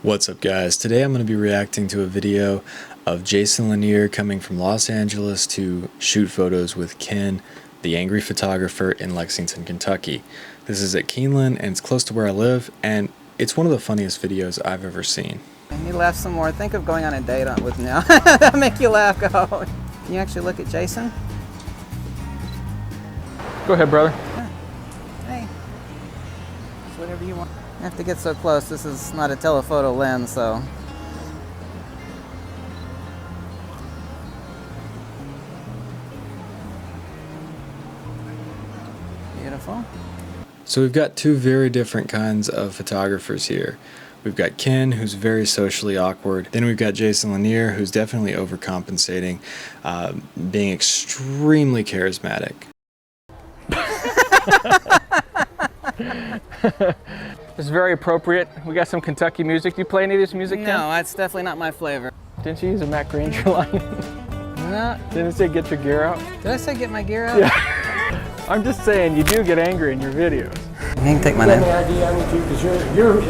What's up guys, today I'm going to be reacting to a video of Jason Lanier coming from Los Angeles to shoot photos with Ken, the angry photographer in Lexington, Kentucky. This is at Keeneland and it's close to where I live, and it's one of the funniest videos I've ever seen. Can you laugh some more? Think of going on a date with me now. That'll make you laugh. Go. Can you actually look at Jason? Go ahead, brother. Yeah. Hey. It's whatever you want. You have to get so close. This is not a telephoto lens, so. Beautiful. So we've got two very different kinds of photographers here. We've got Ken, who's very socially awkward. Then we've got Jason Lanier, who's definitely overcompensating, being extremely charismatic. It's very appropriate. We got some Kentucky music. Do you play any of this music, Ken? No, that's definitely not my flavor. Didn't you use a Matt Granger line? No. Didn't it say get your gear out? Did I say get my gear out? Yeah. I'm just saying, you do get angry in your videos. You can take my name. ID on with you, because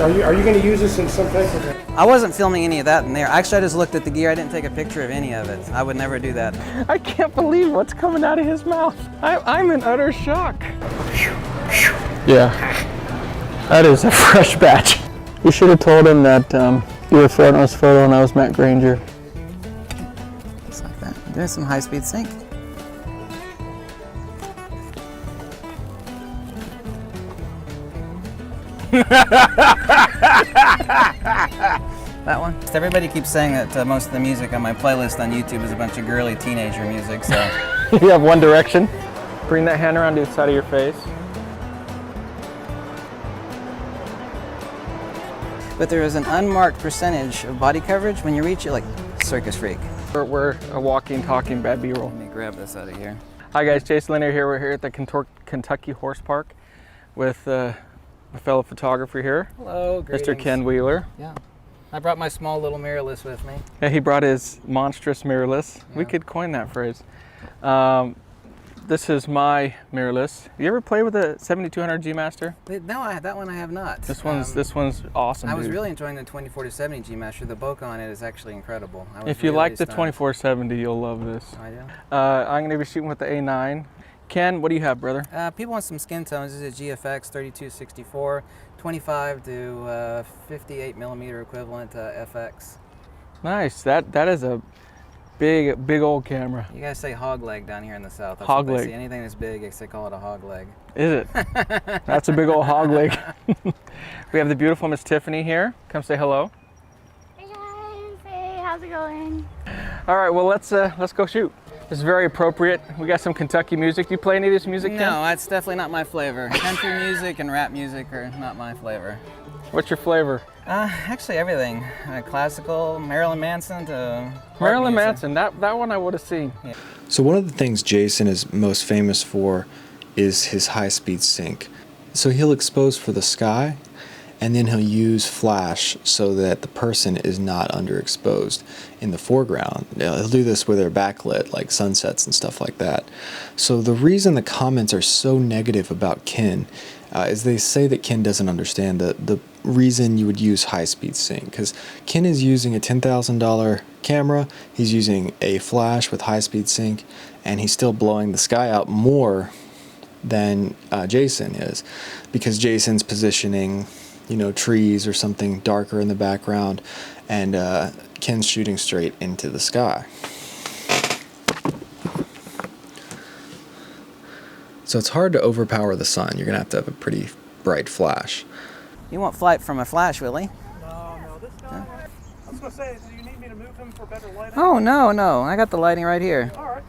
are you going to use this in some type of? I wasn't filming any of that in there. Actually, I just looked at the gear. I didn't take a picture of any of it. I would never do that. I can't believe what's coming out of his mouth. I'm in utter shock. Yeah, that is a fresh batch. You should have told him that you were Fred North's photo and I was Matt Granger. Just like that. I'm doing some high-speed sync. That one. Everybody keeps saying that most of the music on my playlist on YouTube is a bunch of girly teenager music, so. You have One Direction. Bring that hand around to the side of your face. But there is an unmarked percentage of body coverage. When you reach it, like circus freak. We're a walking, talking bad B-roll. Let me grab this out of here. Hi guys, Jason Lanier here. We're here at the Kentucky Horse Park with a fellow photographer here. Hello, greetings. Mr. Ken Wheeler. Yeah. I brought my small little mirrorless with me. Yeah, he brought his monstrous mirrorless. Yeah. We could coin that phrase. This is my mirrorless. You ever play with a 7200 G Master? No, that one I have not. This one's awesome. I was dude. really enjoying the 24-70 G Master. The bokeh on it is actually incredible. If you like the 24-70, you'll love this. I do. I'm going to be shooting with the A9. Ken, what do you have, brother? People want some skin tones. This is a GFX 3264, 25 to 58 millimeter equivalent FX. Nice. That is a big old camera. You guys say hog leg down here in the south. That's hog what they leg. see. Anything that's big, they call it a hog leg. Is it? That's a big old hog leg. We have the beautiful Miss Tiffany here. Come say hello. Hey guys, hey, how's it going? All right, well let's go shoot. It's very appropriate. We got some Kentucky music. Do you play any of this music, Ken? No, that's definitely not my flavor. Country music and rap music are not my flavor. What's your flavor? Actually everything. Classical, Marilyn Manson to Marilyn music. Manson. That one I would have seen. Yeah. So one of the things Jason is most famous for is his high-speed sync. So he'll expose for the sky, and then he'll use flash so that the person is not underexposed in the foreground. He'll do this where they're backlit, like sunsets and stuff like that. So the reason the comments are so negative about Ken is they say that Ken doesn't understand the reason you would use high-speed sync, because Ken is using a $10,000 camera, he's using a flash with high-speed sync, and he's still blowing the sky out more than Jason is, because Jason's positioning, you know, trees or something darker in the background, and Ken's shooting straight into the sky. So it's hard to overpower the sun. You're gonna have to have a pretty bright flash. You want flight from a flash, Willie? No, this time. I was going to say, do you need me to move him for better lighting? Oh, no. I got the lighting right here. All right.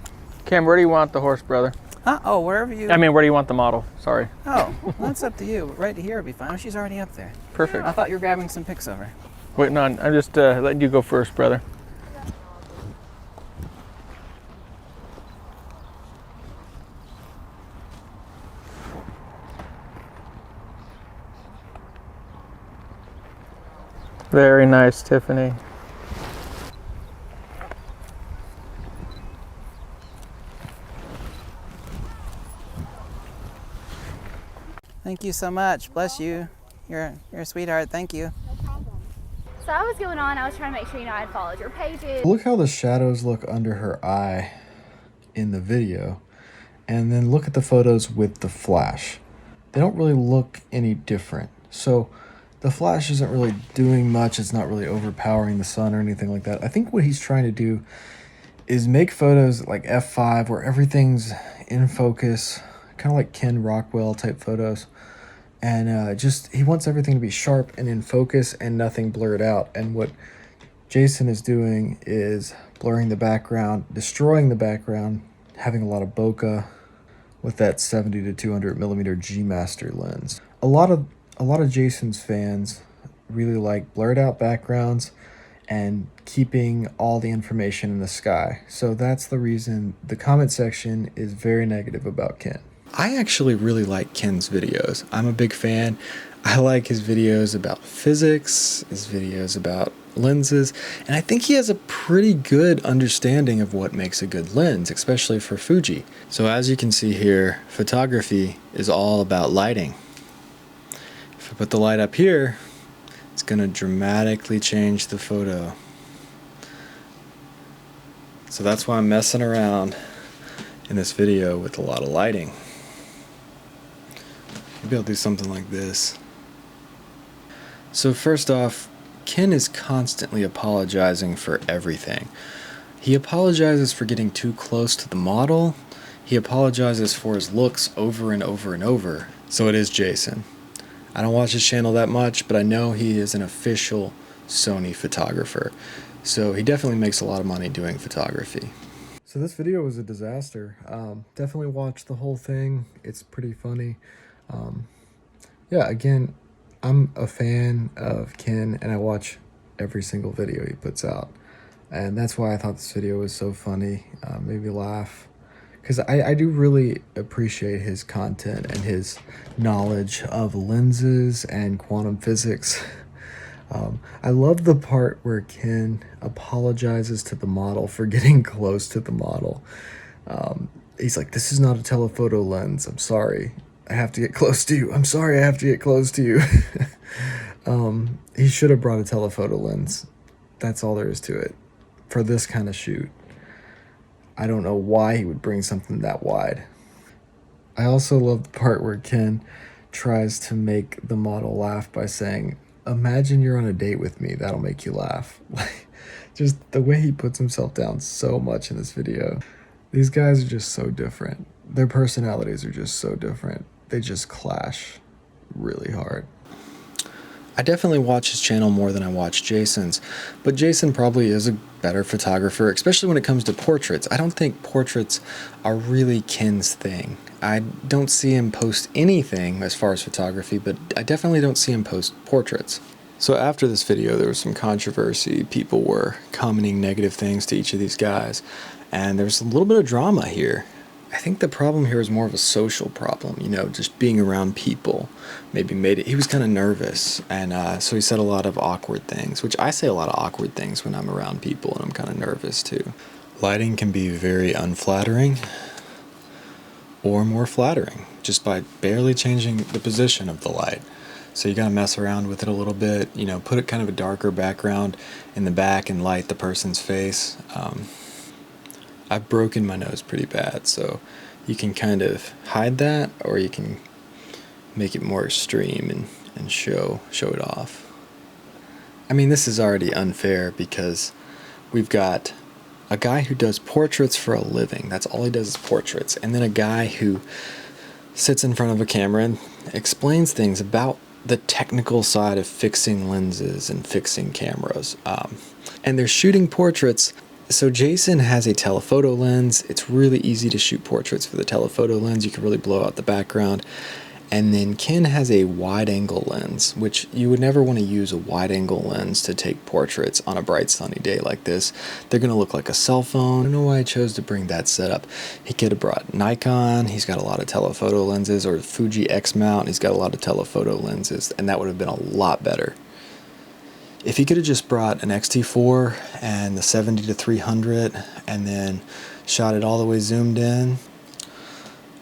Cam, where do you want the horse, brother? Oh, wherever you... I mean, where do you want the model? Sorry. Oh, well, that's up to you. Right here would be fine. Oh, she's already up there. Perfect. I thought you were grabbing some pics of her. Wait, no, I'm just letting you go first, brother. Very nice, Tiffany. Thank you so much. Bless you. You're a sweetheart. Thank you. So I was going on, I was trying to make sure, I had followed your pages. Look how the shadows look under her eye in the video, and then look at the photos with the flash. They don't really look any different. So the flash isn't really doing much. It's not really overpowering the sun or anything like that. I think what he's trying to do is make photos like f5 where everything's in focus, kind of like Ken Rockwell type photos. And he wants everything to be sharp and in focus and nothing blurred out. And what Jason is doing is blurring the background, destroying the background, having a lot of bokeh with that 70 to 200 millimeter G Master lens. A lot of Jason's fans really like blurred out backgrounds and keeping all the information in the sky. So that's the reason the comment section is very negative about Ken. I actually really like Ken's videos. I'm a big fan. I like his videos about physics, his videos about lenses, and I think he has a pretty good understanding of what makes a good lens, especially for Fuji. So as you can see here, photography is all about lighting. If I put the light up here, it's going to dramatically change the photo. So that's why I'm messing around in this video with a lot of lighting. Maybe I'll do something like this. So first off, Ken is constantly apologizing for everything. He apologizes for getting too close to the model. He apologizes for his looks over and over and over. So it is Jason. I don't watch his channel that much, but I know he is an official Sony photographer. So he definitely makes a lot of money doing photography. So this video was a disaster. Definitely watch the whole thing. It's pretty funny. Yeah, again, I'm a fan of Ken and I watch every single video he puts out. And that's why I thought this video was so funny, made me laugh. Because I do really appreciate his content and his knowledge of lenses and quantum physics. I love the part where Ken apologizes to the model for getting close to the model. He's like, "This is not a telephoto lens. I'm sorry. I have to get close to you. I'm sorry, I have to get close to you." He should have brought a telephoto lens. That's all there is to it. For this kind of shoot. I don't know why he would bring something that wide. I also love the part where Ken tries to make the model laugh by saying, "Imagine you're on a date with me, that'll make you laugh." Like, just the way he puts himself down so much in this video. These guys are just so different. Their personalities are just so different. They just clash really hard. I definitely watch his channel more than I watch Jason's, but Jason probably is a better photographer, especially when it comes to portraits. I don't think portraits are really Ken's thing. I don't see him post anything as far as photography, but I definitely don't see him post portraits. So after this video, there was some controversy. People were commenting negative things to each of these guys, and there's a little bit of drama here. I think the problem here is more of a social problem, just being around people maybe made it. He was kind of nervous, and so he said a lot of awkward things, which I say a lot of awkward things when I'm around people, and I'm kind of nervous too. Lighting can be very unflattering or more flattering just by barely changing the position of the light. So you gotta mess around with it a little bit, put it kind of a darker background in the back and light the person's face. I've broken my nose pretty bad, so you can kind of hide that, or you can make it more extreme and show it off. I mean, this is already unfair because we've got a guy who does portraits for a living. That's all he does is portraits. And then a guy who sits in front of a camera and explains things about the technical side of fixing lenses and fixing cameras. And they're shooting portraits. So Jason has a telephoto lens. It's really easy to shoot portraits for the telephoto lens. You can really blow out the background. And then Ken has a wide-angle lens, which you would never want to use a wide-angle lens to take portraits on a bright sunny day like this. They're going to look like a cell phone. I don't know why I chose to bring that setup. He could have brought Nikon. He's got a lot of telephoto lenses, or Fuji X mount. He's got a lot of telephoto lenses, and that would have been a lot better. If he could have just brought an X-T4 and the 70 to 300 and then shot it all the way zoomed in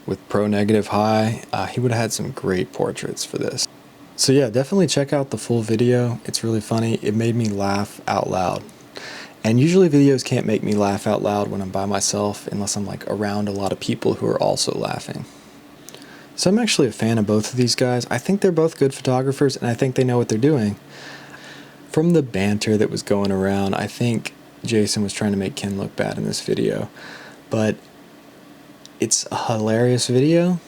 with pro negative high, he would have had some great portraits for this. So yeah, definitely check out the full video. It's really funny. It made me laugh out loud. And usually videos can't make me laugh out loud when I'm by myself unless I'm like around a lot of people who are also laughing. So I'm actually a fan of both of these guys. I think they're both good photographers and I think they know what they're doing. From the banter that was going around, I think Jason was trying to make Ken look bad in this video. But it's a hilarious video.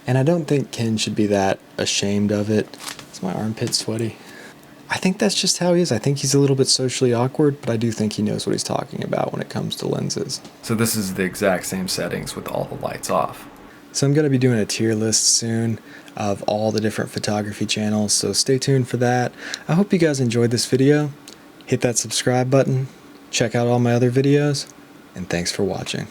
And I don't think Ken should be that ashamed of it. Is my armpit sweaty? I think that's just how he is. I think he's a little bit socially awkward, but I do think he knows what he's talking about when it comes to lenses. So this is the exact same settings with all the lights off. So I'm going to be doing a tier list soon of all the different photography channels, so stay tuned for that. I hope you guys enjoyed this video. Hit that subscribe button, check out all my other videos, and thanks for watching.